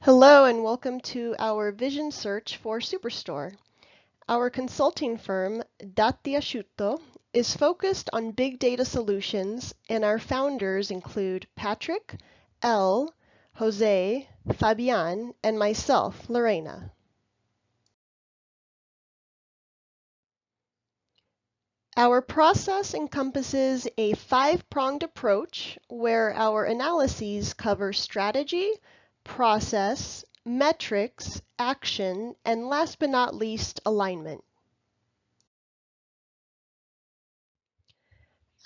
Hello and welcome to our vision search for Superstore. Our consulting firm, Datti Asciutto, is focused on big data solutions, and our founders include Patrick, Elle, Jose, Fabian, and myself, Lorena. Our process encompasses a five-pronged approach where our analyses cover strategy, process, metrics, action, and last but not least, alignment.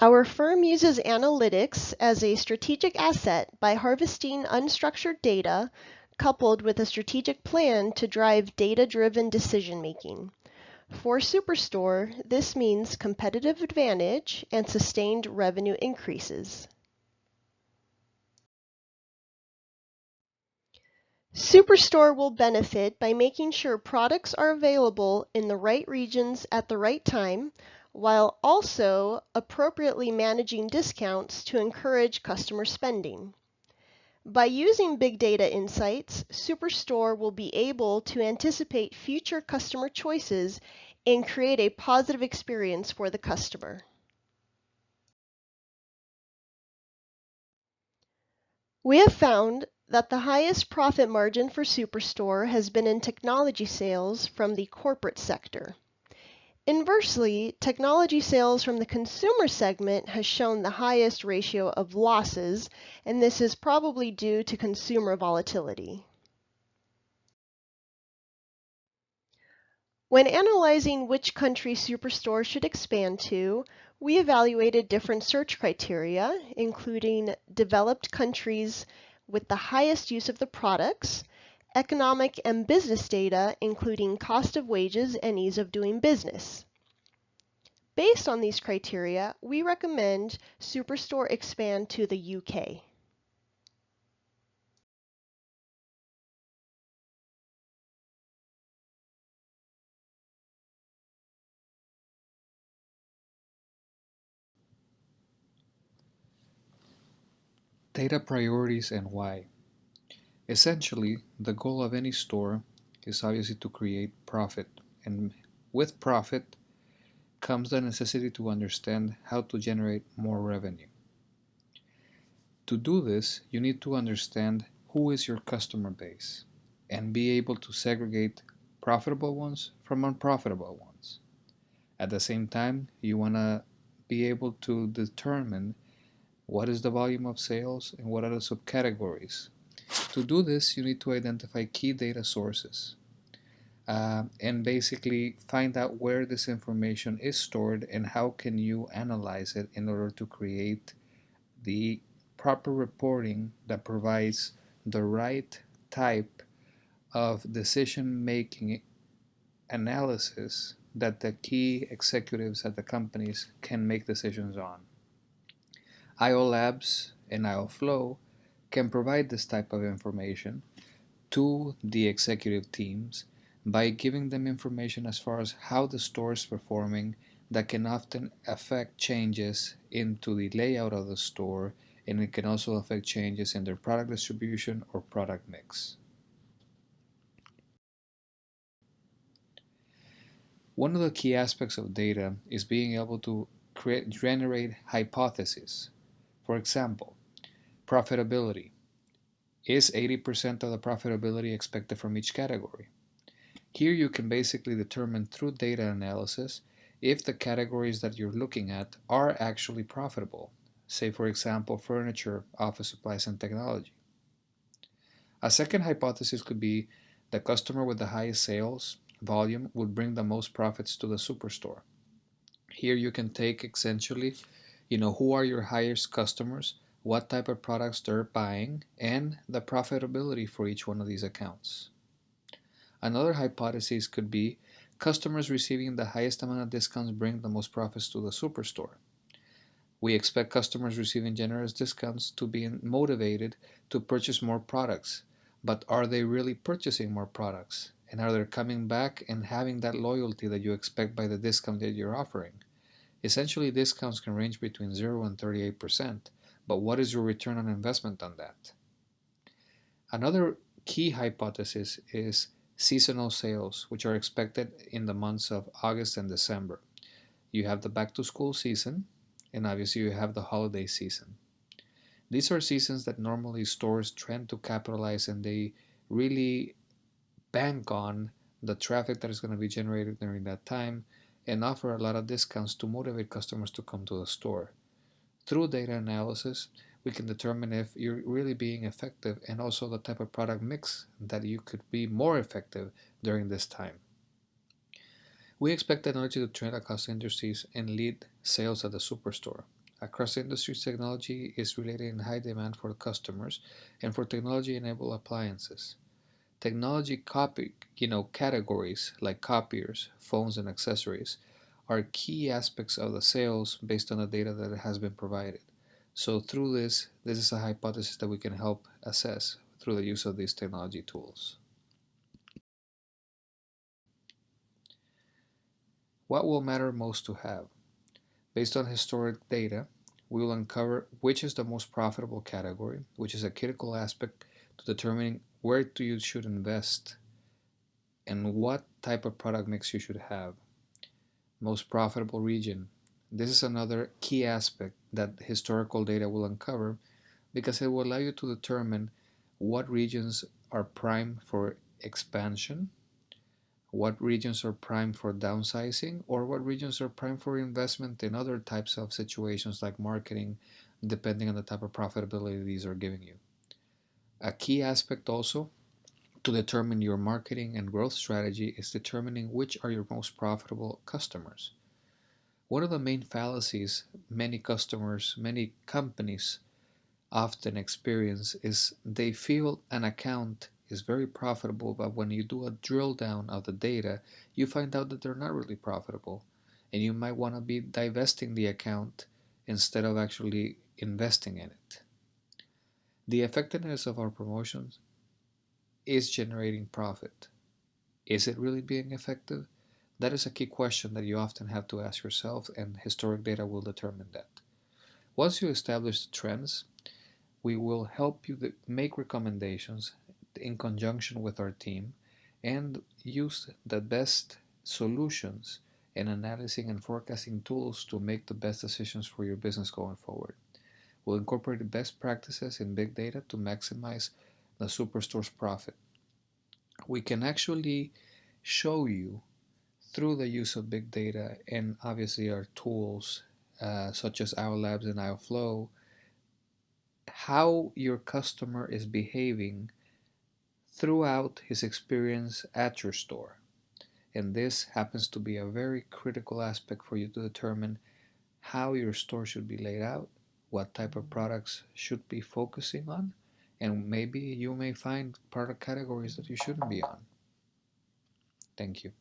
Our firm uses analytics as a strategic asset by harvesting unstructured data coupled with a strategic plan to drive data-driven decision-making. For Superstore, this means competitive advantage and sustained revenue increases. Superstore will benefit by making sure products are available in the right regions at the right time, while also appropriately managing discounts to encourage customer spending. By using big data insights, Superstore will be able to anticipate future customer choices and create a positive experience for the customer. We have found that the highest profit margin for Superstore has been in technology sales from the corporate sector. Inversely, technology sales from the consumer segment has shown the highest ratio of losses, and this is probably due to consumer volatility. When analyzing which country Superstore should expand to, we evaluated different search criteria, including developed countries with the highest use of the products, economic and business data, including cost of wages and ease of doing business. Based on these criteria, we recommend Superstore expand to the UK. Data priorities and why. Essentially, the goal of any store is obviously to create profit, and with profit comes the necessity to understand how to generate more revenue. To do this, you need to understand who is your customer base and be able to segregate profitable ones from unprofitable ones. At the same time, you want to be able to determine what is the volume of sales and what are the subcategories. To do this, you need to identify key data sources and basically find out where this information is stored and how can you analyze it in order to create the proper reporting that provides the right type of decision making analysis that the key executives at the companies can make decisions on. Aislelabs and Flow can provide this type of information to the executive teams by giving them information as far as how the store is performing that can often affect changes into the layout of the store, and it can also affect changes in their product distribution or product mix. One of the key aspects of data is being able to generate hypotheses. For example, profitability. Is 80% of the profitability expected from each category? Here you can basically determine through data analysis if the categories that you're looking at are actually profitable. Say, for example, furniture, office supplies, and technology. A second hypothesis could be the customer with the highest sales volume would bring the most profits to the superstore. Here you can take essentially, who are your highest customers, what type of products they're buying, and the profitability for each one of these accounts. Another hypothesis could be customers receiving the highest amount of discounts bring the most profits to the superstore. We expect customers receiving generous discounts to be motivated to purchase more products, but are they really purchasing more products? And are they coming back and having that loyalty that you expect by the discount that you're offering? Essentially, discounts can range between 0 and 38%, but what is your return on investment on that? Another key hypothesis is seasonal sales, which are expected in the months of August and December. You have the back to school season, and obviously you have the holiday season. These are seasons that normally stores trend to capitalize, and they really bank on the traffic that is going to be generated during that time and offer a lot of discounts to motivate customers to come to the store. Through data analysis, we can determine if you're really being effective and also the type of product mix that you could be more effective during this time. We expect technology to trend across industries and lead sales at the superstore. Across industries, technology is related in high demand for customers and for technology-enabled appliances. Technology categories like copiers, phones, and accessories are key aspects of the sales based on the data that has been provided. So through this is a hypothesis that we can help assess through the use of these technology tools. What will matter most to have? Based on historic data, we will uncover which is the most profitable category, which is a critical aspect to determining where you should invest and what type of product mix you should have. Most profitable region. This is another key aspect that historical data will uncover because it will allow you to determine what regions are prime for expansion, what regions are prime for downsizing, or what regions are prime for investment in other types of situations like marketing, depending on the type of profitability these are giving you. A key aspect also to determine your marketing and growth strategy is determining which are your most profitable customers. One of the main fallacies many customers, many companies often experience is they feel an account is very profitable, but when you do a drill down of the data, you find out that they're not really profitable. And you might want to be divesting the account instead of actually investing in it. The effectiveness of our promotions is generating profit. Is it really being effective? That is a key question that you often have to ask yourself, and historic data will determine that. Once you establish the trends, we will help you make recommendations in conjunction with our team and use the best solutions and analyzing and forecasting tools to make the best decisions for your business going forward. We'll incorporate the best practices in big data to maximize the Superstore's profit. We can actually show you through the use of big data and obviously our tools such as Aislelabs and Flow how your customer is behaving throughout his experience at your store. And this happens to be a very critical aspect for you to determine how your store should be laid out, what type of products should be focusing on, and maybe you may find product categories that you shouldn't be on. Thank you.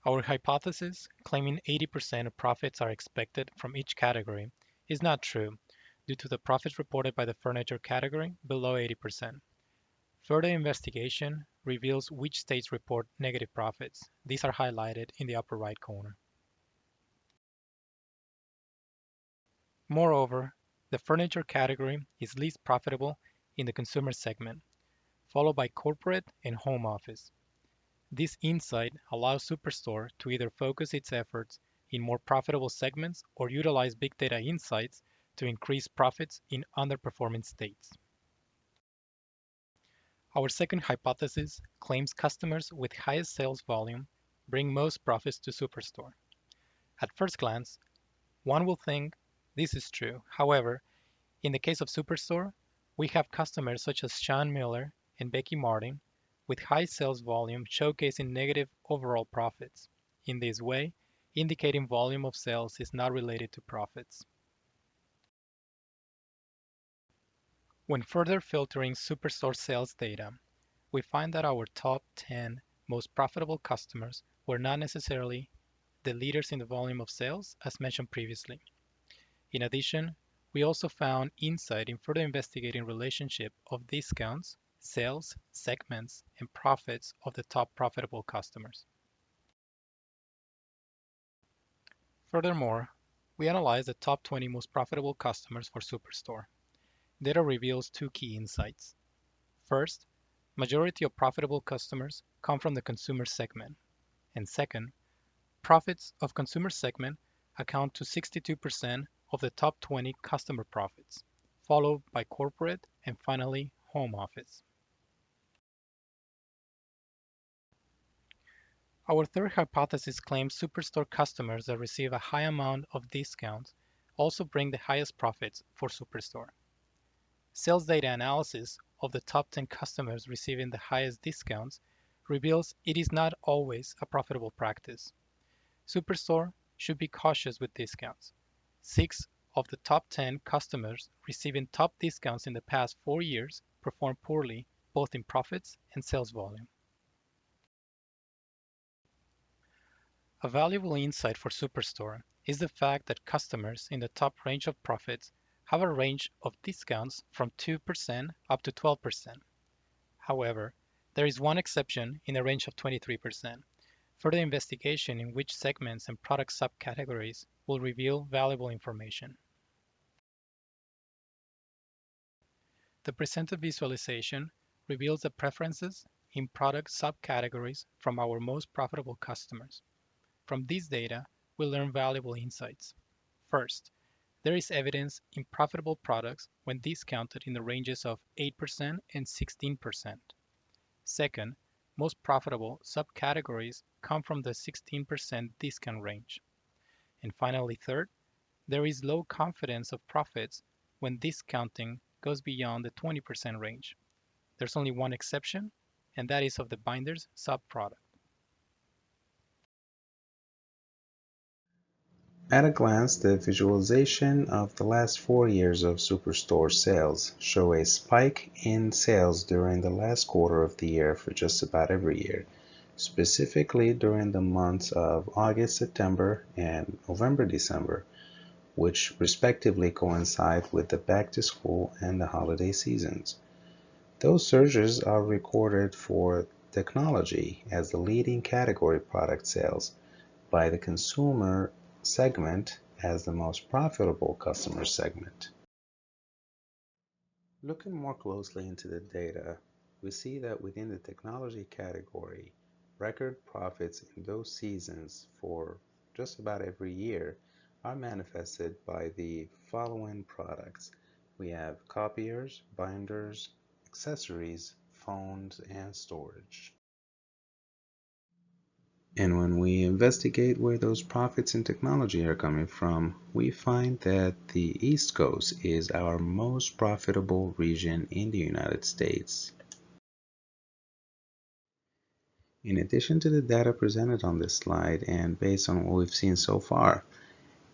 Our hypothesis, claiming 80% of profits are expected from each category, is not true due to the profits reported by the furniture category below 80%. Further investigation reveals which states report negative profits. These are highlighted in the upper right corner. Moreover, the furniture category is least profitable in the consumer segment, followed by corporate and home office. This insight allows Superstore to either focus its efforts in more profitable segments or utilize big data insights to increase profits in underperforming states. Our second hypothesis claims customers with highest sales volume bring most profits to Superstore. At first glance, one will think this is true. However, in the case of Superstore, we have customers such as Sean Miller and Becky Martin with high sales volume showcasing negative overall profits. In this way, indicating volume of sales is not related to profits. When further filtering Superstore sales data, we find that our top 10 most profitable customers were not necessarily the leaders in the volume of sales as mentioned previously. In addition, we also found insight in further investigating relationship of discounts, sales, segments, and profits of the top profitable customers. Furthermore, we analyzed the top 20 most profitable customers for Superstore. Data reveals two key insights. First, majority of profitable customers come from the consumer segment. And second, profits of consumer segment account to 62% of the top 20 customer profits, followed by corporate and finally home office. Our third hypothesis claims Superstore customers that receive a high amount of discounts also bring the highest profits for Superstore. Sales data analysis of the top 10 customers receiving the highest discounts reveals it is not always a profitable practice. Superstore should be cautious with discounts. 6 of the top 10 customers receiving top discounts in the past 4 years performed poorly both in profits and sales volume. A valuable insight for Superstore is the fact that customers in the top range of profits have a range of discounts from 2% up to 12%. However, there is one exception in a range of 23%. Further investigation in which segments and product subcategories will reveal valuable information. The presented visualization reveals the preferences in product subcategories from our most profitable customers. From this data, we learn valuable insights. First, there is evidence in profitable products when discounted in the ranges of 8% and 16%. Second, most profitable subcategories come from the 16% discount range. And finally, third, there is low confidence of profits when discounting goes beyond the 20% range. There's only one exception, and that is of the binders subproduct. At a glance, the visualization of the last 4 years of Superstore sales show a spike in sales during the last quarter of the year for just about every year, specifically during the months of August, September, and November, December, which respectively coincide with the back-to-school and the holiday seasons. Those surges are recorded for technology as the leading category product sales, by the consumer segment as the most profitable customer segment. Looking more closely into the data, we see that within the technology category, record profits in those seasons for just about every year are manifested by the following products. We have copiers, binders, accessories, phones, and storage. And when we investigate where those profits in technology are coming from, we find that the East Coast is our most profitable region in the United States. In addition to the data presented on this slide and based on what we've seen so far,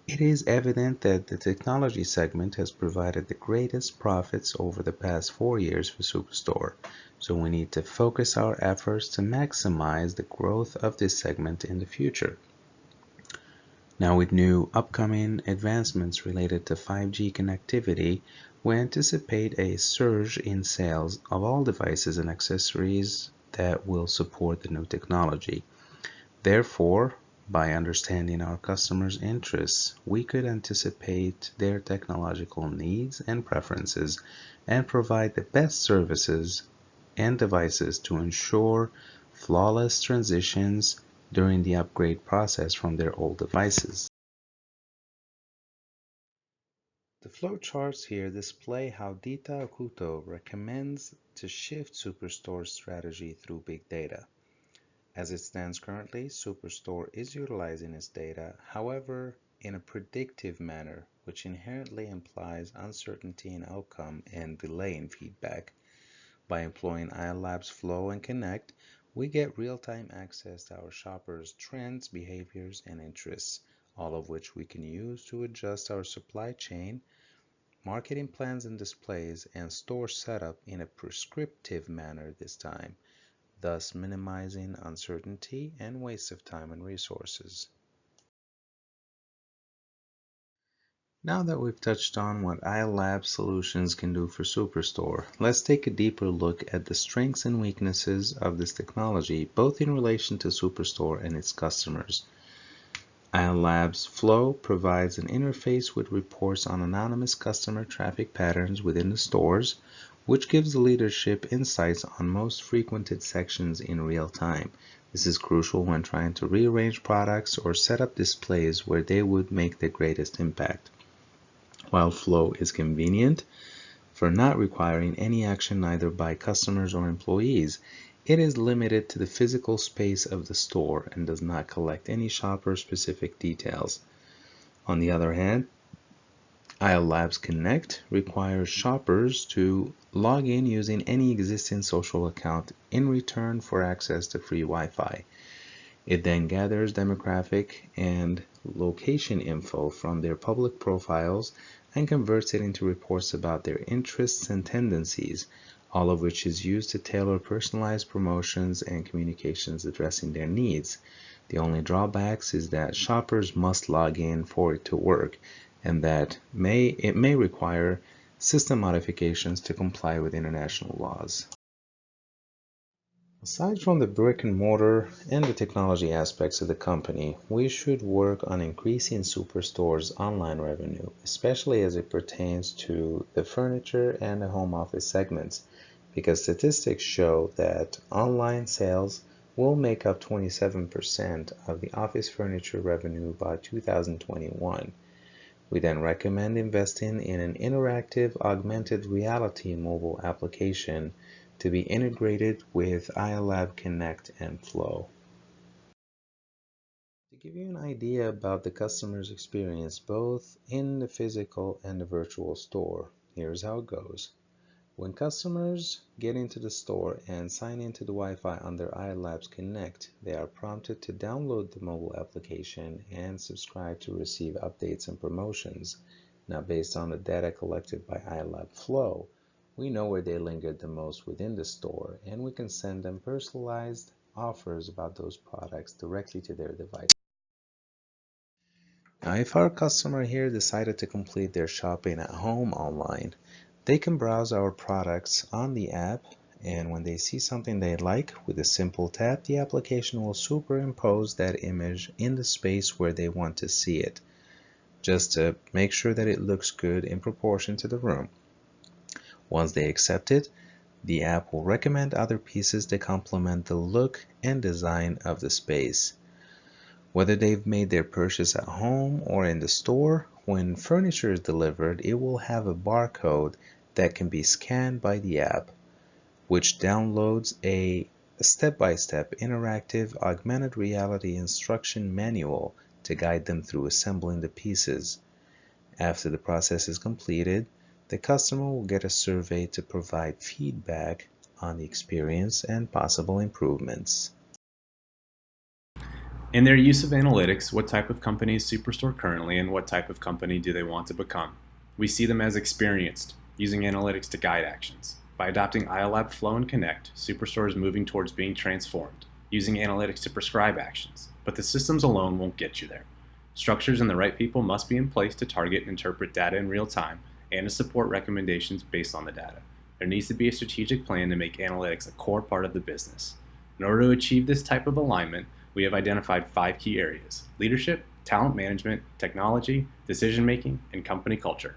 it is evident that the technology segment has provided the greatest profits over the past 4 years for Superstore, so we need to focus our efforts to maximize the growth of this segment in the future. Now, with new upcoming advancements related to 5G connectivity, we anticipate a surge in sales of all devices and accessories that will support the new technology. Therefore, by understanding our customers' interests, we could anticipate their technological needs and preferences and provide the best services and devices to ensure flawless transitions during the upgrade process from their old devices. The flow charts here display how Dita Okuto recommends to shift Superstore's strategy through big data. As it stands currently, Superstore is utilizing its data, however, in a predictive manner, which inherently implies uncertainty in outcome and delay in feedback. By employing Aislelabs Flow and Connect, we get real-time access to our shoppers' trends, behaviors, and interests, all of which we can use to adjust our supply chain, marketing plans and displays, and store setup in a prescriptive manner this time, thus minimizing uncertainty and waste of time and resources. Now that we've touched on what Aislelabs solutions can do for Superstore, let's take a deeper look at the strengths and weaknesses of this technology, both in relation to Superstore and its customers. Aislelabs Flow provides an interface with reports on anonymous customer traffic patterns within the stores, which gives the leadership insights on most frequented sections in real time. This is crucial when trying to rearrange products or set up displays where they would make the greatest impact. While Flow is convenient for not requiring any action either by customers or employees, it is limited to the physical space of the store and does not collect any shopper-specific details. On the other hand, Aislelabs Connect requires shoppers to log in using any existing social account in return for access to free Wi-Fi. It then gathers demographic and location info from their public profiles and converts it into reports about their interests and tendencies, all of which is used to tailor personalized promotions and communications addressing their needs. The only drawbacks is that shoppers must log in for it to work, and that it may require system modifications to comply with international laws. Aside from the brick and mortar and the technology aspects of the company, we should work on increasing Superstore's online revenue, especially as it pertains to the furniture and the home office segments, because statistics show that online sales will make up 27% of the office furniture revenue by 2021. We then recommend investing in an interactive augmented reality mobile application to be integrated with Aislelabs Connect and Flow. To give you an idea about the customer's experience both in the physical and the virtual store, here's how it goes. When customers get into the store and sign into the Wi-Fi under Aislelabs Connect, they are prompted to download the mobile application and subscribe to receive updates and promotions. Now, based on the data collected by Aislelabs Flow, we know where they lingered the most within the store, and we can send them personalized offers about those products directly to their device. Now, if our customer here decided to complete their shopping at home online, they can browse our products on the app, and when they see something they like, with a simple tap, the application will superimpose that image in the space where they want to see it, just to make sure that it looks good in proportion to the room. Once they accept it, the app will recommend other pieces to complement the look and design of the space. Whether they've made their purchase at home or in the store, when furniture is delivered, it will have a barcode that can be scanned by the app, which downloads a step-by-step interactive augmented reality instruction manual to guide them through assembling the pieces. After the process is completed, the customer will get a survey to provide feedback on the experience and possible improvements. In their use of analytics, what type of company is Superstore currently and what type of company do they want to become? We see them as experienced, using analytics to guide actions. By adopting Aislelabs Flow and Connect, Superstore is moving towards being transformed, using analytics to prescribe actions. But the systems alone won't get you there. Structures and the right people must be in place to target and interpret data in real time and to support recommendations based on the data. There needs to be a strategic plan to make analytics a core part of the business. In order to achieve this type of alignment, we have identified 5 key areas: leadership, talent management, technology, decision-making, and company culture.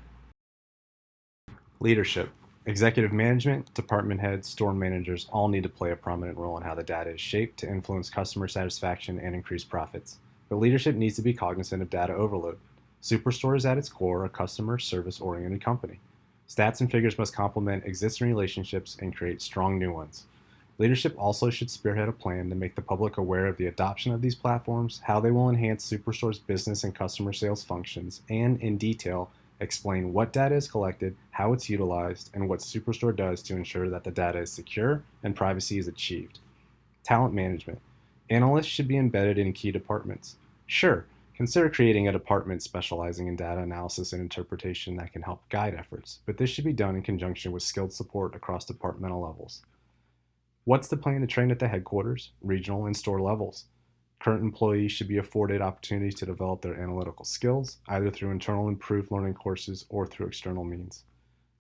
Leadership. Executive management, department heads, store managers all need to play a prominent role in how the data is shaped to influence customer satisfaction and increase profits. But leadership needs to be cognizant of data overload. Superstore is at its core a customer service-oriented company. Stats and figures must complement existing relationships and create strong new ones. Leadership also should spearhead a plan to make the public aware of the adoption of these platforms, how they will enhance Superstore's business and customer sales functions, and, in detail, explain what data is collected, how it's utilized, and what Superstore does to ensure that the data is secure and privacy is achieved. Talent management. Analysts should be embedded in key departments. Sure, consider creating a department specializing in data analysis and interpretation that can help guide efforts, but this should be done in conjunction with skilled support across departmental levels. What's the plan to train at the headquarters, regional, and store levels? Current employees should be afforded opportunities to develop their analytical skills, either through internal improved learning courses or through external means.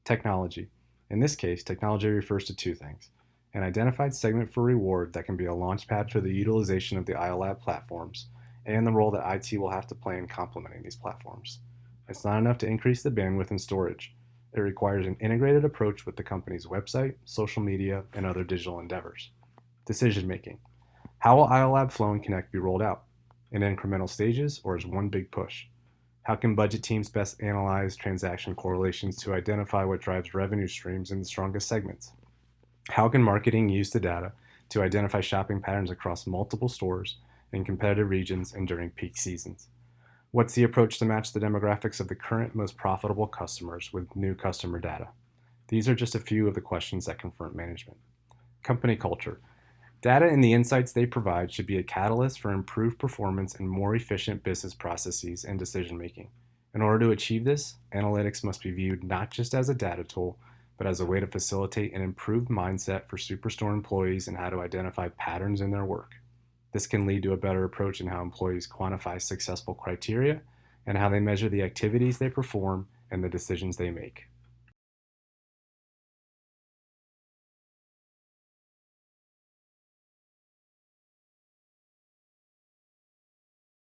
Technology. In this case, technology refers to 2 things: an identified segment for reward that can be a launchpad for the utilization of the Aislelabs platforms, and the role that IT will have to play in complementing these platforms. It's not enough to increase the bandwidth and storage. It requires an integrated approach with the company's website, social media, and other digital endeavors. Decision making. How will Aislelabs Flow and Connect be rolled out? In incremental stages or as one big push? How can budget teams best analyze transaction correlations to identify what drives revenue streams in the strongest segments? How can marketing use the data to identify shopping patterns across multiple stores in competitive regions and during peak seasons? What's the approach to match the demographics of the current most profitable customers with new customer data? These are just a few of the questions that confront management. Company culture. Data and the insights they provide should be a catalyst for improved performance and more efficient business processes and decision making. In order to achieve this, analytics must be viewed not just as a data tool, but as a way to facilitate an improved mindset for Superstore employees and how to identify patterns in their work. This can lead to a better approach in how employees quantify successful criteria and how they measure the activities they perform and the decisions they make.